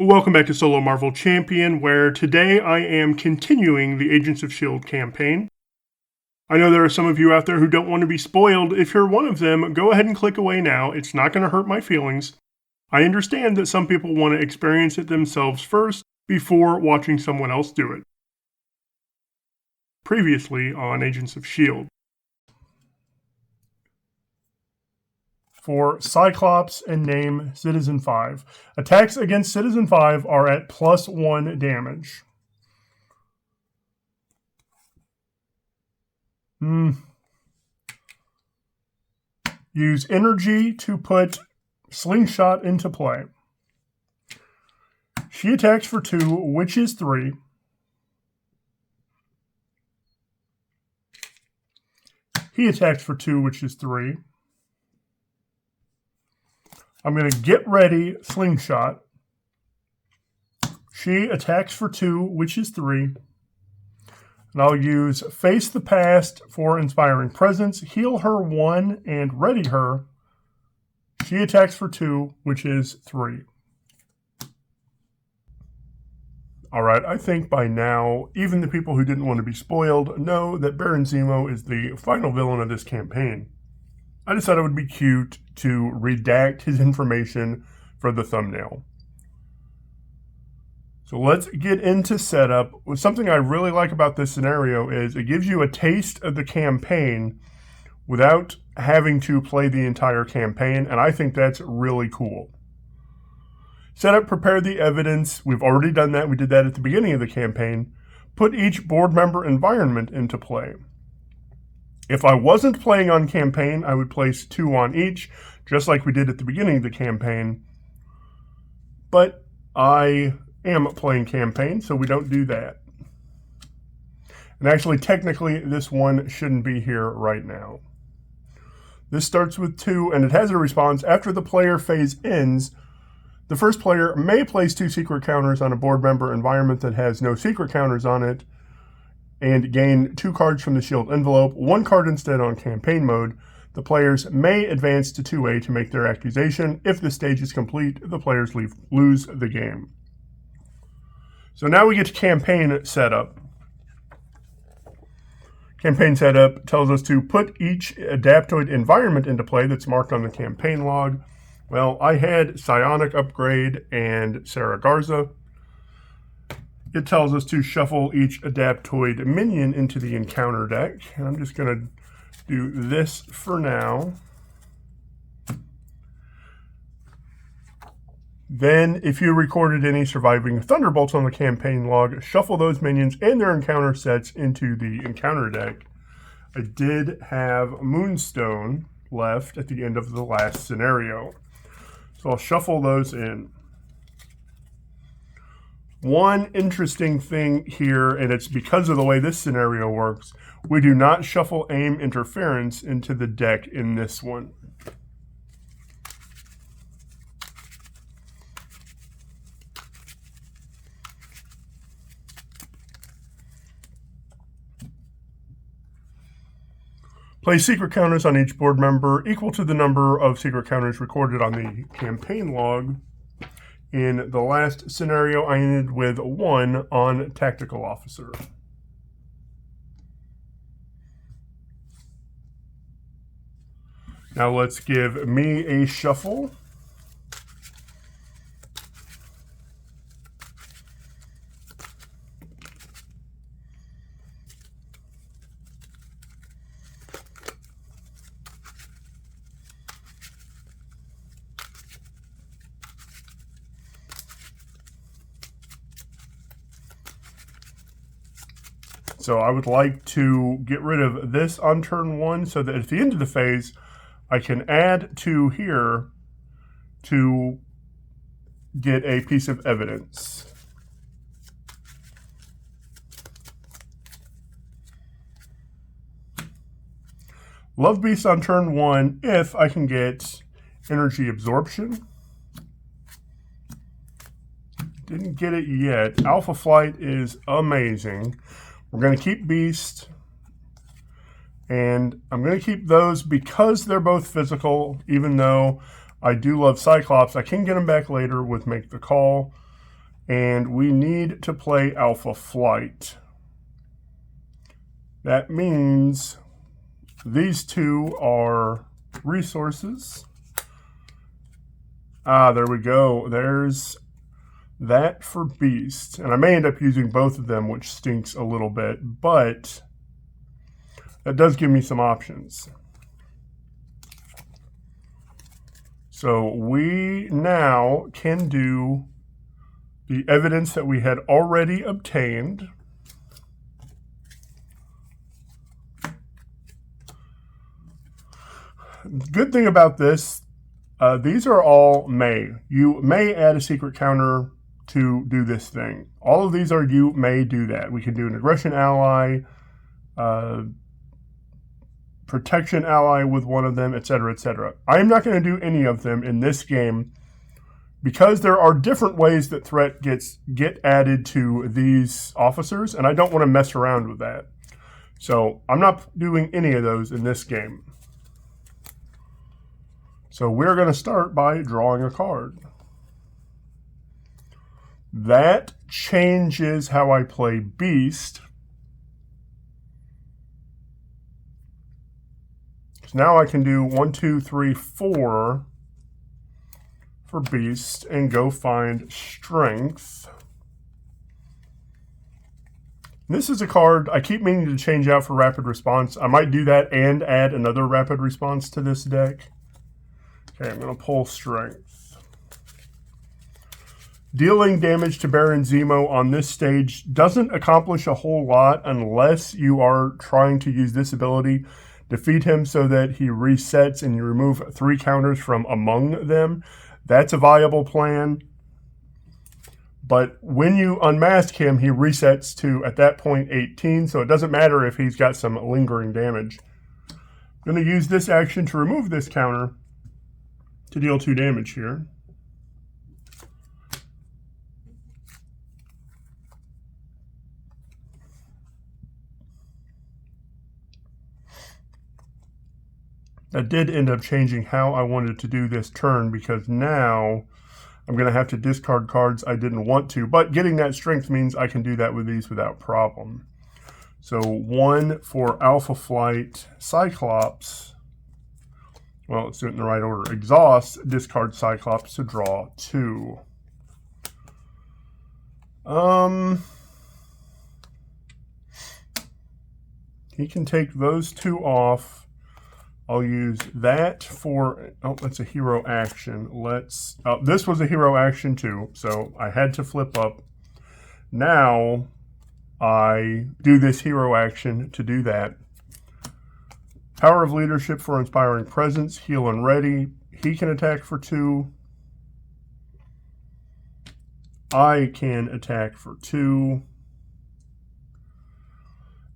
Welcome back to Solo Marvel Champion, where today I am continuing the Agents of S.H.I.E.L.D. campaign. I know there are some of you out there who don't want to be spoiled. If you're one of them, go ahead and click away now. It's not going to hurt my feelings. I understand that some people want to experience it themselves first before watching someone else do it. Previously on Agents of S.H.I.E.L.D. For Cyclops and name Citizen 5. Attacks against Citizen 5 are at +1 damage. Use energy to put Slingshot into play. She attacks for 2, which is 3. He attacks for 2, which is 3. I'm going to get ready, Slingshot. She attacks for 2, which is 3. And I'll use Face the Past for Inspiring Presence, heal her 1, and ready her. She attacks for 2, which is 3. Alright, I think by now, even the people who didn't want to be spoiled know that Baron Zemo is the final villain of this campaign. I just thought it would be cute to redact his information for the thumbnail. So let's get into setup. Something I really like about this scenario is it gives you a taste of the campaign without having to play the entire campaign, and I think that's really cool. Setup, prepare the evidence. We've already done that. We did that at the beginning of the campaign. Put each board member environment into play. If I wasn't playing on campaign, I would place 2 on each, just like we did at the beginning of the campaign. But I am playing campaign, so we don't do that. And actually, technically, this one shouldn't be here right now. This starts with 2, and it has a response. After the player phase ends, the first player may place 2 secret counters on a board member environment that has no secret counters on it, and gain 2 cards from the S.H.I.E.L.D. envelope, 1 card instead on campaign mode. The players may advance to 2A to make their accusation. If the stage is complete, the players lose the game. So now we get to campaign setup. Campaign setup tells us to put each adaptoid environment into play that's marked on the campaign log. Well, I had Psionic Upgrade and Sarah Garza. It tells us to shuffle each adaptoid minion into the encounter deck. And I'm just going to do this for now. Then, if you recorded any surviving Thunderbolts on the campaign log, shuffle those minions and their encounter sets into the encounter deck. I did have Moonstone left at the end of the last scenario. So I'll shuffle those in. One interesting thing here, and it's because of the way this scenario works, we do not shuffle aim interference into the deck in this one. Place secret counters on each board member equal to the number of secret counters recorded on the campaign log. In the last scenario, I ended with 1 on Tactical Officer. Now let's give me a shuffle. So I would like to get rid of this on turn 1 so that at the end of the phase, I can add 2 here to get a piece of evidence. Love Beast on turn 1 if I can get Energy Absorption. Didn't get it yet. Alpha Flight is amazing. We're going to keep Beast, and I'm going to keep those because they're both physical, even though I do love Cyclops. I can get him back later with Make the Call. And we need to play Alpha Flight. That means these two are resources. Ah, there we go. There's that for Beast. And I may end up using both of them, which stinks a little bit, but that does give me some options. So we now can do the evidence that we had already obtained. Good thing about this, these are all may. You may add a secret counter to do this thing. All of these are you may do that. We can do an aggression ally, protection ally with one of them, etc., etc. I am not going to do any of them in this game because there are different ways that threat get added to these officers, and I don't want to mess around with that. So I'm not doing any of those in this game. So we're going to start by drawing a card. That changes how I play Beast. So now I can do 1, 2, 3, 4 for Beast and go find Strength. This is a card I keep meaning to change out for Rapid Response. I might do that and add another Rapid Response to this deck. Okay, I'm going to pull Strength. Dealing damage to Baron Zemo on this stage doesn't accomplish a whole lot unless you are trying to use this ability. Defeat him so that he resets and you remove 3 counters from among them. That's a viable plan. But when you unmask him, he resets to, at that point, 18. So it doesn't matter if he's got some lingering damage. I'm going to use this action to remove this counter to deal 2 damage here. That did end up changing how I wanted to do this turn because now I'm going to have to discard cards I didn't want to. But getting that strength means I can do that with these without problem. So 1 for Alpha Flight, Cyclops. Well, let's do it in the right order. Exhaust, discard Cyclops to draw 2. He can take those 2 off. I'll use that for, oh, that's a hero action. This was a hero action too, so I had to flip up. Now I do this hero action to do that. Power of Leadership for Inspiring Presence, heal and ready. He can attack for 2. I can attack for 2.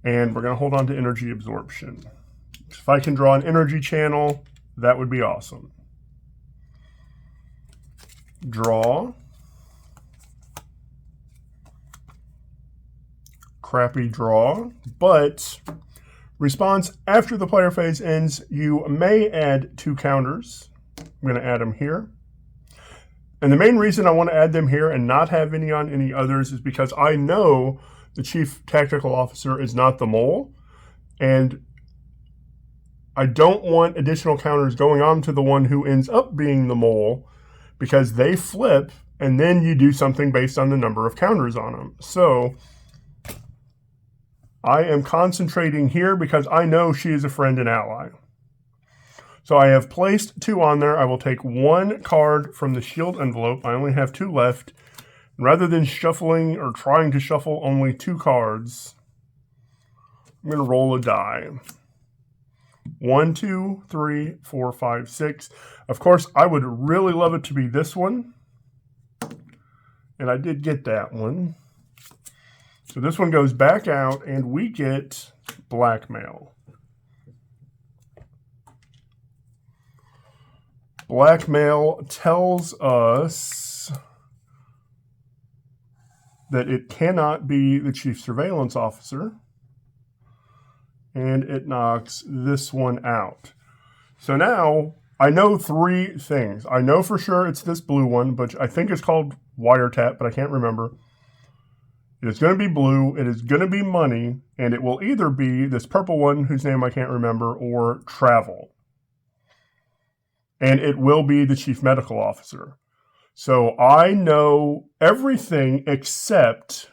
And we're going to hold on to Energy Absorption. If I can draw an energy channel, that would be awesome. Draw. Crappy draw, but response after the player phase ends, you may add 2 counters. I'm going to add them here. And the main reason I want to add them here and not have any on any others is because I know the Chief Tactical Officer is not the mole, and I don't want additional counters going on to the one who ends up being the mole because they flip and then you do something based on the number of counters on them. So I am concentrating here because I know she is a friend and ally. So I have placed 2 on there. I will take 1 card from the shield envelope. I only have 2 left. Rather than shuffling or trying to shuffle only 2 cards, I'm going to roll a die. 1, 2, 3, 4, 5, 6. Of course, I would really love it to be this one. And I did get that one. So this one goes back out and we get Blackmail. Blackmail tells us that it cannot be the Chief Surveillance Officer. And it knocks this one out. So now I know 3 things. I know for sure it's this blue one, but I think it's called wiretap, but I can't remember. It is going to be blue, it is going to be money, and it will either be this purple one, whose name I can't remember, or travel. And it will be the chief medical officer. So I know everything except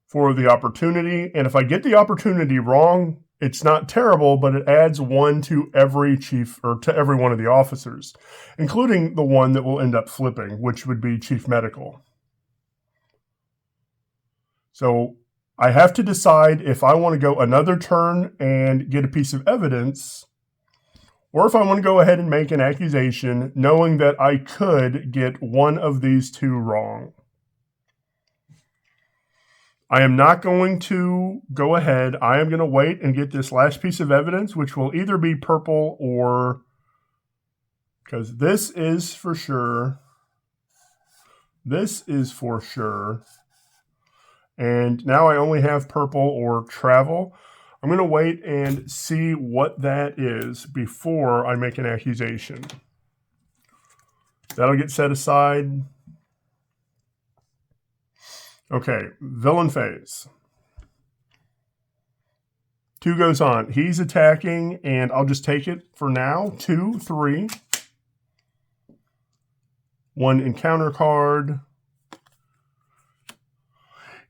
for the opportunity, and if I get the opportunity wrong, it's not terrible, but it adds 1 to every chief, or to every one of the officers, including the one that will end up flipping, which would be chief medical. So I have to decide if I want to go another turn and get a piece of evidence, or if I want to go ahead and make an accusation, knowing that I could get one of these two wrong. I am not going to go ahead. I am going to wait and get this last piece of evidence, which will either be purple or, because this is for sure. This is for sure. And now I only have purple or travel. I'm going to wait and see what that is before I make an accusation. That'll get set aside. Okay, villain phase. 2 goes on. He's attacking, and I'll just take it for now. 2, 3. 1 encounter card.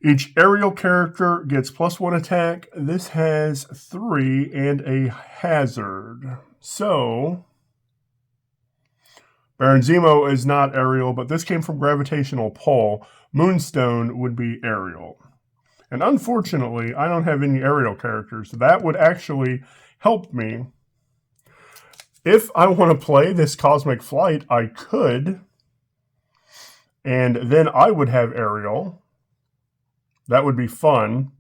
Each aerial character gets +1 attack. This has 3 and a hazard. So, Baron Zemo is not aerial, but this came from gravitational pull. Moonstone would be aerial. And unfortunately, I don't have any aerial characters. That would actually help me. If I want to play this Cosmic Flight, I could. And then I would have aerial. That would be fun.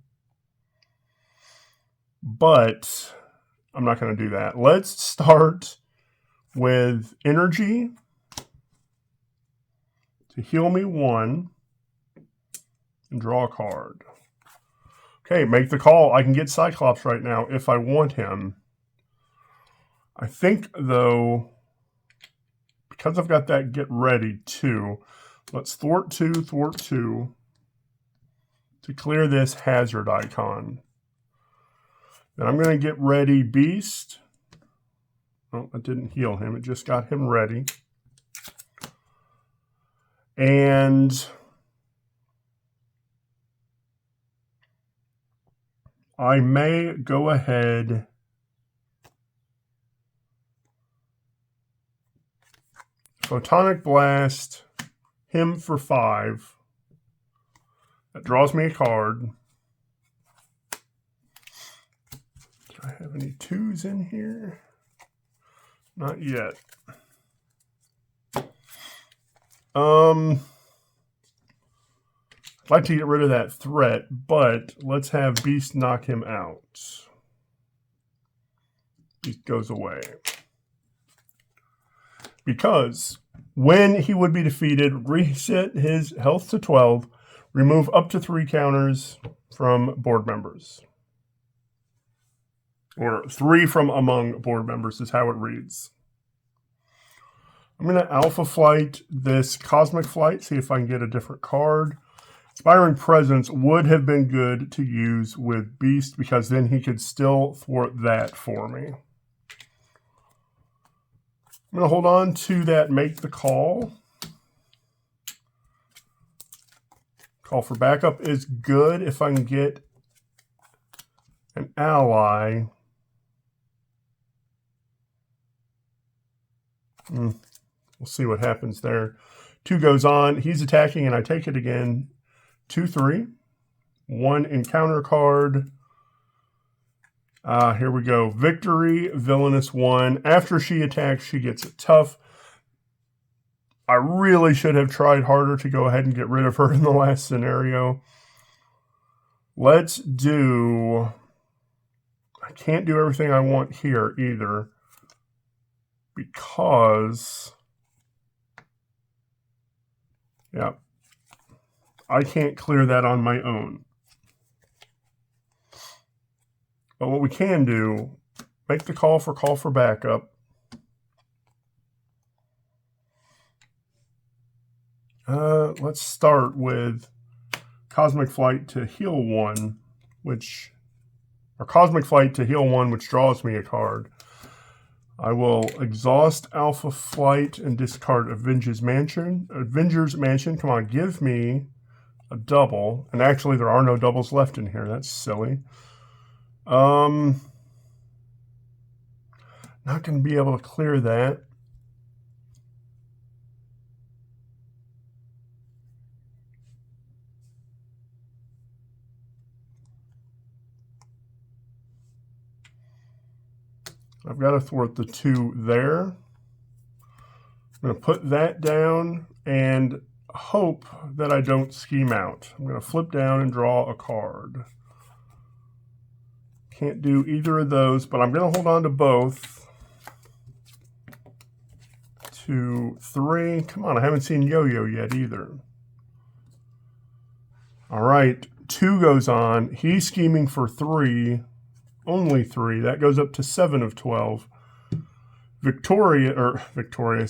But I'm not going to do that. Let's start with energy to heal me 1 and draw a card. Okay, make the call. I can get Cyclops right now if I want him. I think, though, because I've got that get ready too, let's thwart 2 to clear this hazard icon. Then I'm going to get ready Beast. Oh, it didn't heal him. It just got him ready. And I may go ahead Photonic Blast him for 5. That draws me a card. Do I have any 2s in here? Not yet. I'd like to get rid of that threat, but let's have Beast knock him out. Beast goes away. Because when he would be defeated, reset his health to 12, remove up to 3 counters from board members. Or 3 from among board members is how it reads. I'm going to Alpha Flight this Cosmic Flight, see if I can get a different card. Inspiring Presence would have been good to use with Beast because then he could still thwart that for me. I'm going to hold on to that Make the Call. Call for backup is good if I can get an ally. We'll see what happens there. 2 goes on. He's attacking, and I take it again. 2, 3. 1 encounter card. Here we go. Victory, Villainous 1. After she attacks, she gets it tough. I really should have tried harder to go ahead and get rid of her in the last scenario. Let's do... I can't do everything I want here either because... yeah, I can't clear that on my own. But what we can do, make the call for backup. let's start with Cosmic Flight to heal 1, or Cosmic Flight to heal 1, which draws me a card. I will exhaust Alpha Flight and discard Avengers Mansion. Come on, give me a double. And actually, there are no doubles left in here. That's silly. Not going to be able to clear that. I've got to thwart the 2 there. I'm going to put that down and hope that I don't scheme out. I'm going to flip down and draw a card. Can't do either of those, but I'm going to hold on to both. 2, 3. Come on, I haven't seen Yo-Yo yet either. All right, 2 goes on. He's scheming for 3. Only 3. That goes up to 7 of 12.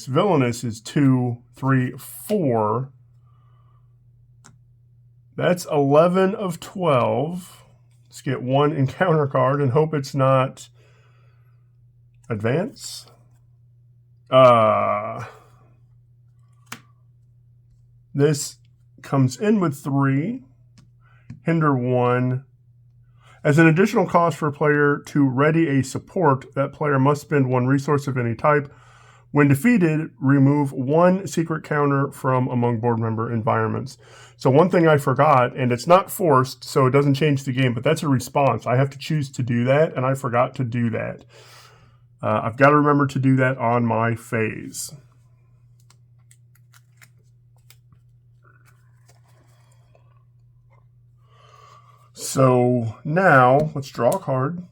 Villainous is 2, 3, 4. That's 11 of 12. Let's get 1 encounter card and hope it's not advance. This comes in with 3. Hinder 1. As an additional cost for a player to ready a support, that player must spend 1 resource of any type. When defeated, remove 1 secret counter from among board member environments. So one thing I forgot, and it's not forced, so it doesn't change the game, but that's a response. I have to choose to do that, and I forgot to do that. I've got to remember to do that on my phase. So now, let's draw a card.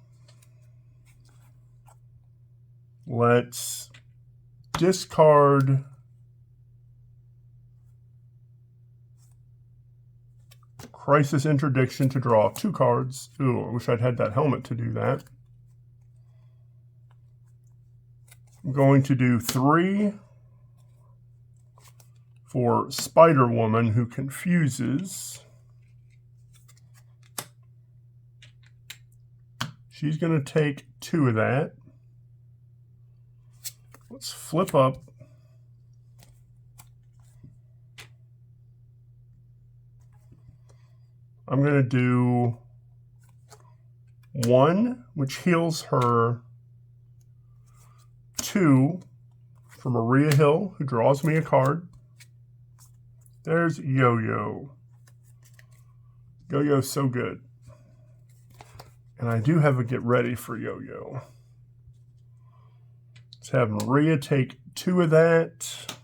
Let's discard Crisis Interdiction to draw 2 cards. Ooh, I wish I'd had that helmet to do that. I'm going to do 3 for Spider-Woman, who confuses. She's going to take 2 of that. Let's flip up. I'm going to do 1, which heals her. 2 for Maria Hill, who draws me a card. There's Yo-Yo. Yo-Yo's so good. And I do have a get ready for Yo-Yo. Let's have Maria take 2 of that.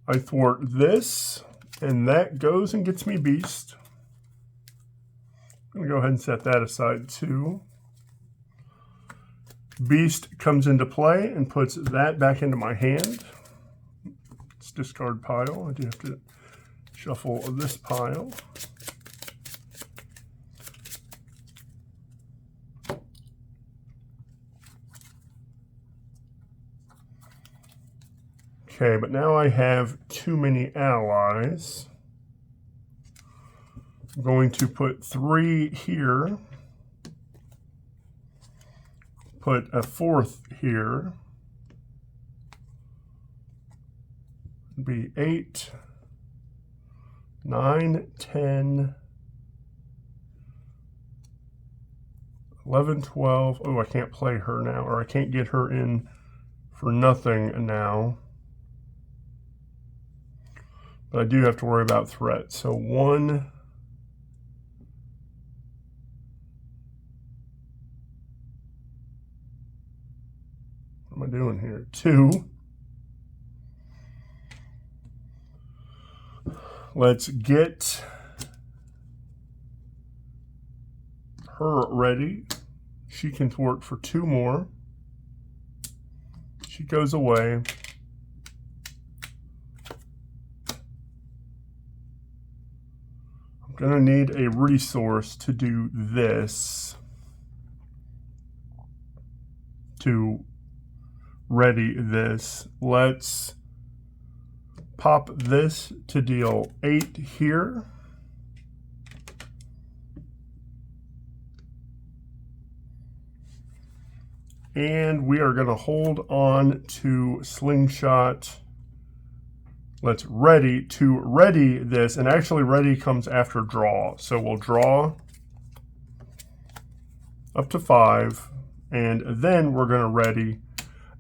I thwart this, and that goes and gets me Beast. I'm going to go ahead and set that aside too. Beast comes into play and puts that back into my hand. Let's discard pile. I do have to shuffle this pile. Okay, but now I have too many allies. I'm going to put 3 here. Put a 4th here. It'd be 8, 9, 10, 11, 12. Oh, I can't play her now, or I can't get her in for nothing now. But I do have to worry about threat. So 1, what am I doing here? 2. Let's get her ready. She can thwart for 2 more. She goes away. I'm going to need a resource to do this, to ready this. Let's pop this to deal 8 here. And we are going to hold on to Slingshot. Let's ready to ready this. And actually ready comes after draw. So we'll draw up to 5. And then we're going to ready.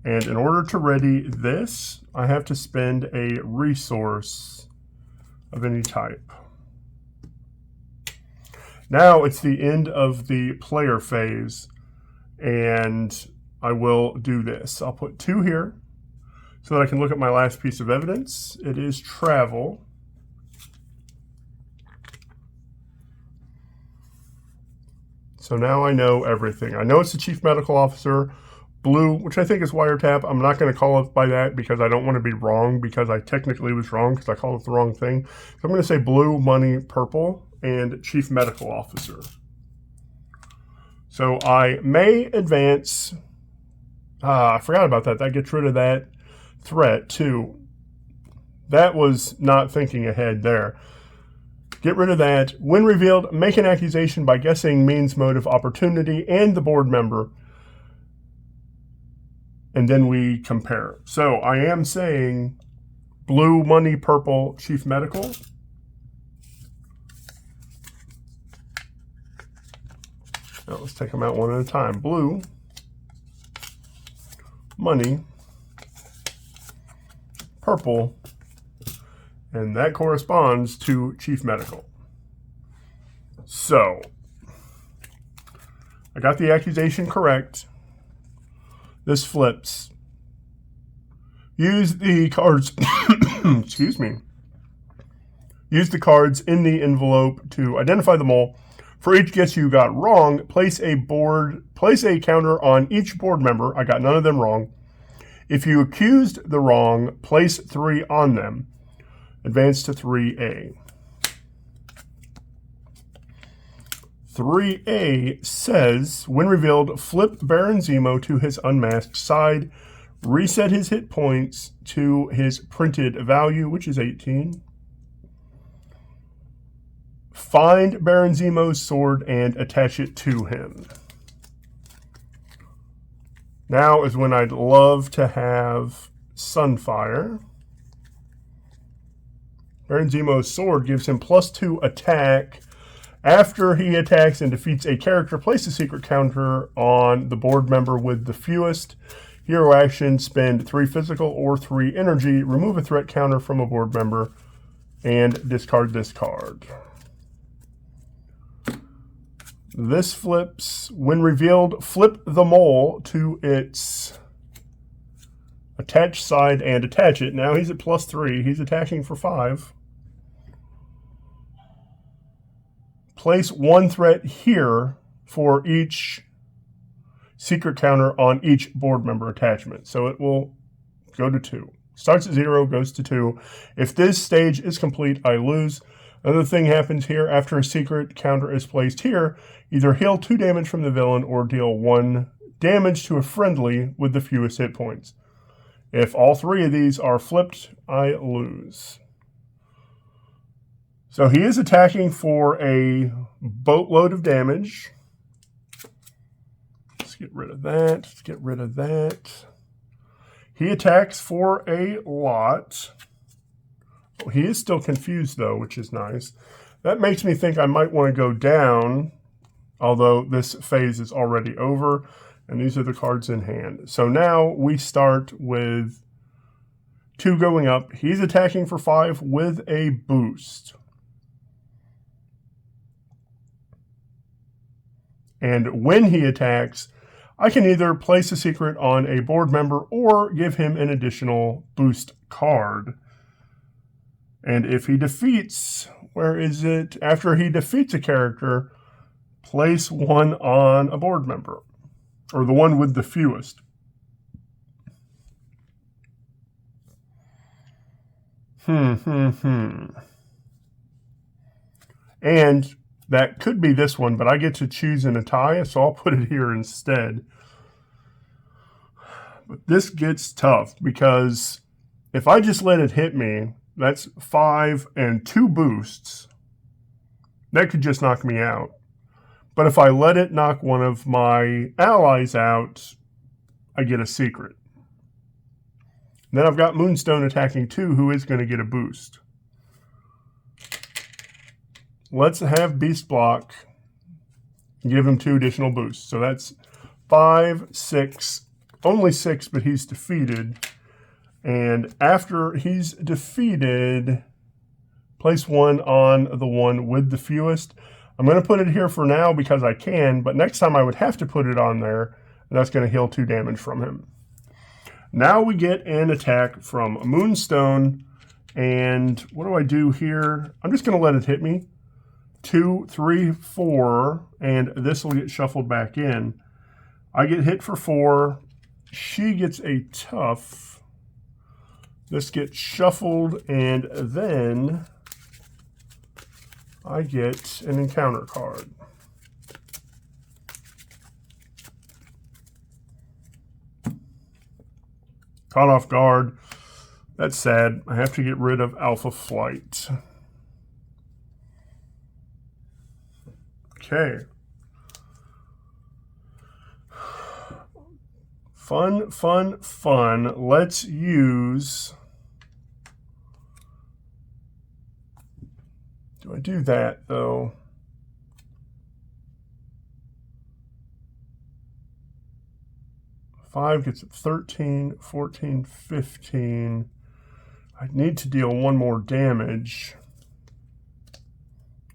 And in order to ready this, I have to spend a resource of any type. Now it's the end of the player phase. And I will do this. I'll put 2 here so that I can look at my last piece of evidence. It is travel. So now I know everything. I know it's the chief medical officer, blue, which I think is wiretap. I'm not going to call it by that because I don't want to be wrong, because I technically was wrong because I called it the wrong thing. So I'm going to say blue, money, purple, and chief medical officer. So I may advance. I forgot about that. That gets rid of that threat too. That was not thinking ahead there. Get rid of that. When revealed, make an accusation by guessing means, motive, opportunity, and the board member. And then we compare. So I am saying blue, money, purple, chief medical. Now let's take them out one at a time. Blue, money, purple, and that corresponds to chief medical. So I got the accusation correct. This flips. Use the cards, excuse me. Use the cards in the envelope to identify the mole. For each guess you got wrong, place a counter on each board member. I got none of them wrong. If you accused the wrong, place 3 on them. Advance to 3A. 3A says, when revealed, flip Baron Zemo to his unmasked side, reset his hit points to his printed value, which is 18. Find Baron Zemo's sword and attach it to him. Now is when I'd love to have Sunfire. Baron Zemo's sword gives him +2 attack. After he attacks and defeats a character, place a secret counter on the board member with the fewest. Hero action, spend 3 physical or 3 energy, remove a threat counter from a board member, and discard this card. This flips. When revealed, flip the mole to its attached side and attach it. Now he's at +3. He's attacking for 5. Place 1 threat here for each secret counter on each board member attachment. So it will go to 2. Starts at 0, goes to 2. If this stage is complete, I lose. Another thing happens here. After a secret counter is placed here, either heal 2 damage from the villain or deal 1 damage to a friendly with the fewest hit points. If all 3 of these are flipped, I lose. So he is attacking for a boatload of damage. Let's get rid of that. Let's get rid of that. He attacks for a lot. He is still confused, though, which is nice. That makes me think I might want to go down, although this phase is already over, and these are the cards in hand. So now we start with 2 going up. He's attacking for 5 with a boost. And when he attacks, I can either place a secret on a board member or give him an additional boost card. And if he defeats, where is it? After he defeats a character, place 1 on a board member, or the one with the fewest. And that could be this one, but I get to choose in a tie, so I'll put it here instead. But this gets tough, because if I just let it hit me, That's 5 and 2 boosts. That could just knock me out. But if I let it knock one of my allies out, I get a secret. Then I've got Moonstone attacking 2, who is going to get a boost. Let's have Beast Block give him 2 additional boosts. So that's 5, 6, only 6, but he's defeated. And after he's defeated, place 1 on the one with the fewest. I'm going to put it here for now because I can, but next time I would have to put it on there, and that's going to heal 2 damage from him. Now we get an attack from Moonstone, and what do I do here? I'm just going to let it hit me. 2, 3, 4, and this will get shuffled back in. I get hit for 4. She gets a tough. This gets shuffled, and then I get an encounter card. Caught off guard. That's sad. I have to get rid of Alpha Flight. Okay. Fun, fun, fun. Let's use... Do I do that, though? Five gets 13, 14, 15. I need to deal 1 more damage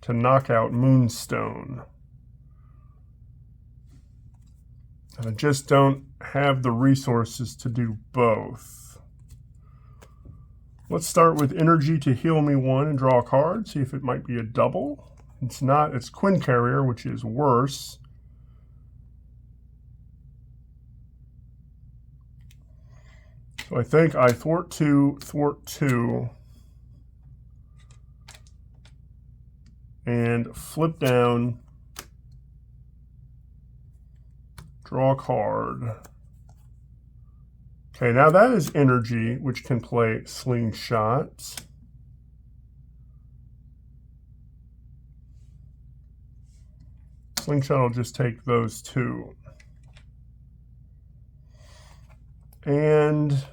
to knock out Moonstone. And I just don't have the resources to do both. Let's start with energy to heal me 1 and draw a card. See if it might be a double. It's not. It's Quinn Carrier, which is worse. So I think I thwart 2, and flip down, draw a card. Okay, now that is energy, which can play Slingshot. Slingshot will just take those 2. And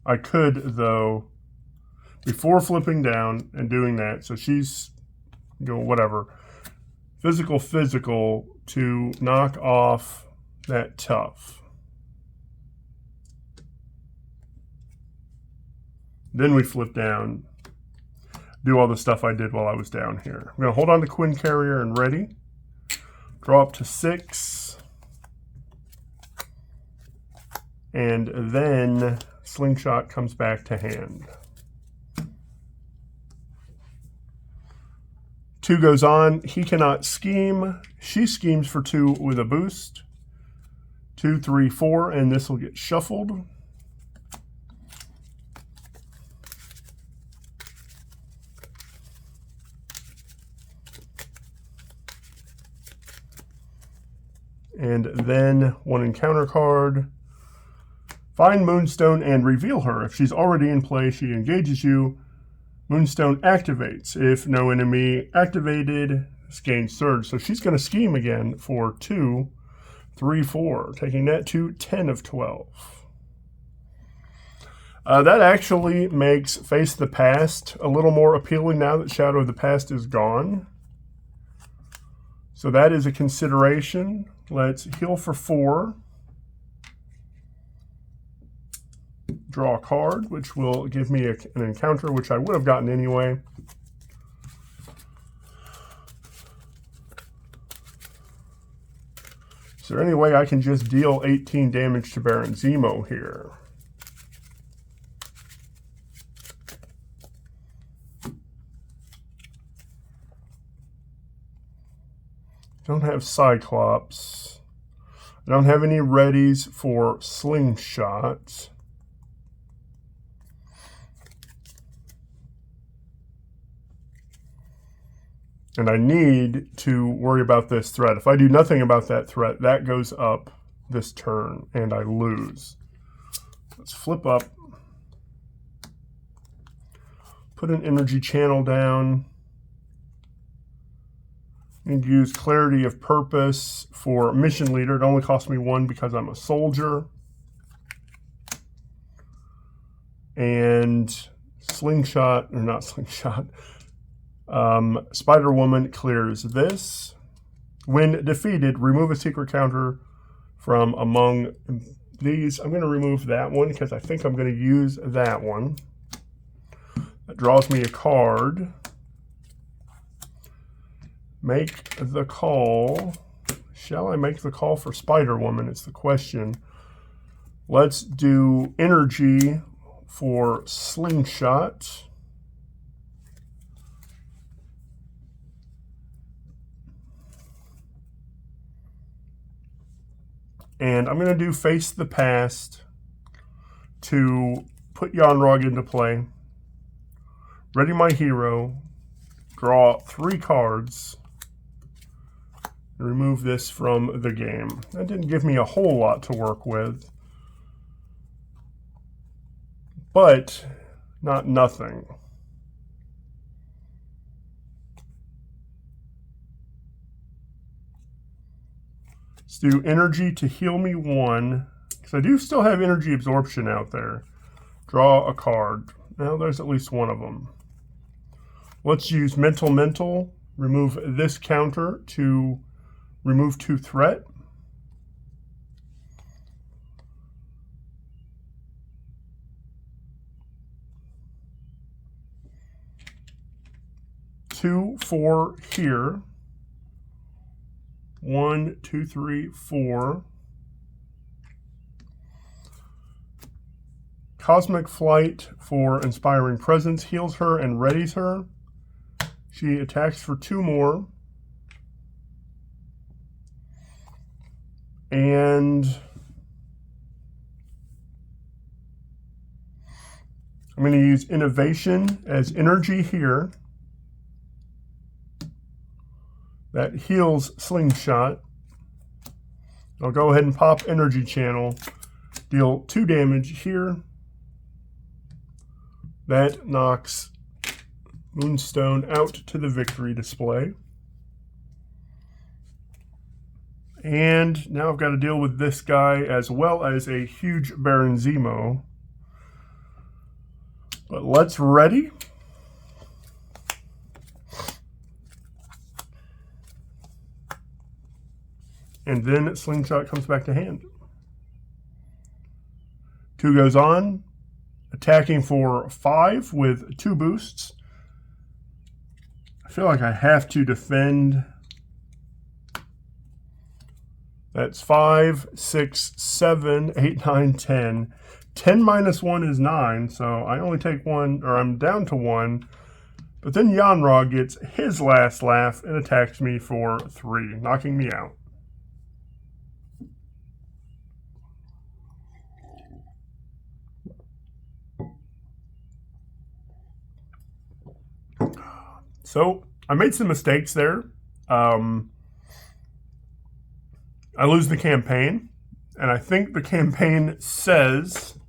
I could, though, before flipping down and doing that, so she's going whatever, physical to knock off that tough. Then we flip down, do all the stuff I did while I was down here. I'm going to hold on to Quinn Carrier and ready. Draw up to 6. And then Slingshot comes back to hand. 2 goes on. He cannot scheme. She schemes for 2 with a boost. 2, 3, 4, and this will get shuffled. And then 1 encounter card. Find Moonstone and reveal her. If she's already in play, she engages you. Moonstone activates. If no enemy activated, gains surge. So she's going to scheme again for 2, 3, 4, taking that to 10 of 12. That actually makes Face the Past a little more appealing now that Shadow of the Past is gone. So that is a consideration. Let's heal for 4. Draw a card, which will give me an encounter, which I would have gotten anyway. Is there any way I can just deal 18 damage to Baron Zemo here? Don't have Cyclops. I don't have any readies for Slingshot. And I need to worry about this threat. If I do nothing about that threat, that goes up this turn, and I lose. Let's flip up. put an energy channel down. And use clarity of purpose for mission leader. It only cost me 1 because I'm a soldier. And slingshot, or not slingshot, Spider Woman clears this. When defeated, remove a secret counter from among these. I'm going to remove that one because I think I'm going to use that one. That draws me a card. Make the call. Shall I make the call for Spider-Woman? It's the question. Let's do energy for Slingshot. And I'm going to do Face the Past to put Yanrog into play. Ready my hero. Draw 3 cards. Remove this from the game. That didn't give me a whole lot to work with, but not nothing. Let's do energy to heal me 1, because I do still have energy absorption out there. Draw a card. Now there's at least one of them. Let's use mental. Remove this counter to remove 2 threat. Two, 4 here. 1, 2, 3, 4. Cosmic Flight for Inspiring Presence heals her and readies her. She attacks for 2 more. And I'm going to use Innovation as energy here. That heals Slingshot. I'll go ahead and pop Energy Channel. Deal 2 damage here. That knocks Moonstone out to the victory display. And now I've got to deal with this guy as well as a huge Baron Zemo. But let's ready. And then Slingshot comes back to hand. 2 goes on, attacking for 5 with 2 boosts. I feel like I have to defend. That's 5, 6, 7, 8, 9, 10. 10 minus 1 is 9, so I only take 1, or I'm down to 1. But then Yanrog gets his last laugh and attacks me for 3, knocking me out. So I made some mistakes there. I lose the campaign, and I think the campaign says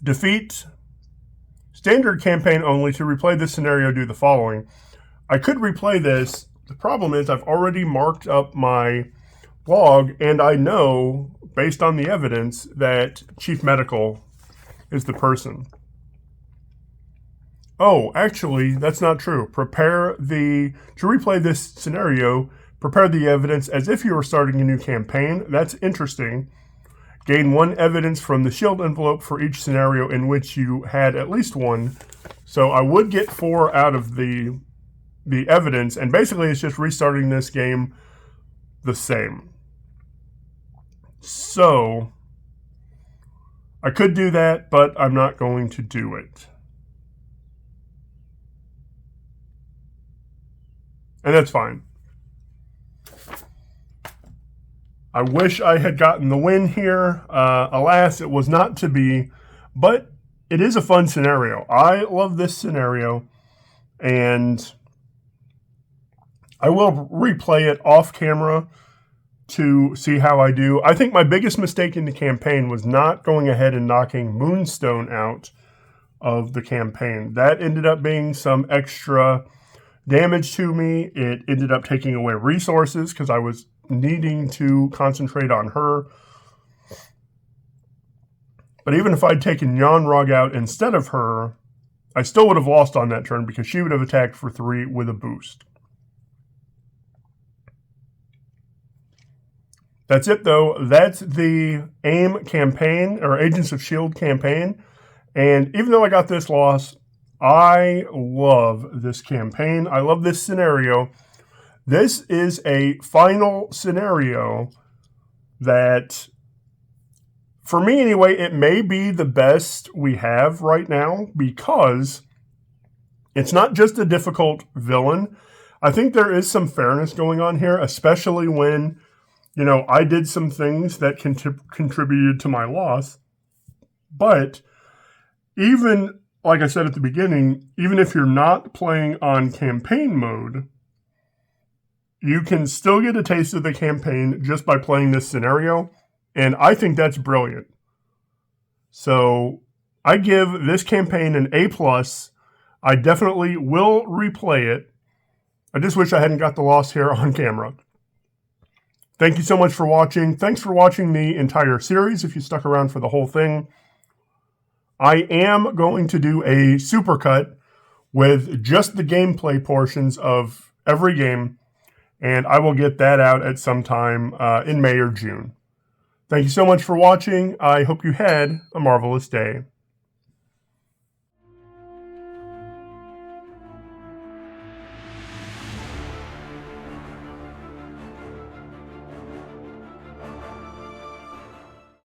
defeat standard campaign only. To replay this scenario, do the following. I could replay this. The problem is I've already marked up my log, and I know, based on the evidence, that Chief Medical is the person. Oh, actually, that's not true. To replay this scenario, prepare the evidence as if you were starting a new campaign. That's interesting. Gain 1 evidence from the shield envelope for each scenario in which you had at least 1. So I would get 4 out of the evidence, and basically it's just restarting this game the same. So I could do that, but I'm not going to do it. And that's fine. I wish I had gotten the win here. Alas, it was not to be, but it is a fun scenario. I love this scenario, and I will replay it off camera to see how I do. I think my biggest mistake in the campaign was not going ahead and knocking Moonstone out of the campaign. That ended up being some extra damage to me. It ended up taking away resources because I was needing to concentrate on her. But even if I'd taken Yanrog out instead of her, I still would have lost on that turn because she would have attacked for 3 with a boost. That's it, though. That's the AIM campaign, or Agents of S.H.I.E.L.D. campaign. And even though I got this loss, I love this campaign. I love this scenario. This is a final scenario that, for me anyway, it may be the best we have right now because it's not just a difficult villain. I think there is some fairness going on here, especially when, you know, I did some things that contributed to my loss. But even, like I said at the beginning, even if you're not playing on campaign mode, you can still get a taste of the campaign just by playing this scenario. And I think that's brilliant. So I give this campaign an A+. I definitely will replay it. I just wish I hadn't got the loss here on camera. Thank you so much for watching. Thanks for watching the entire series if you stuck around for the whole thing. I am going to do a supercut with just the gameplay portions of every game, and I will get that out at some time in May or June. Thank you so much for watching. I hope you had a marvelous day.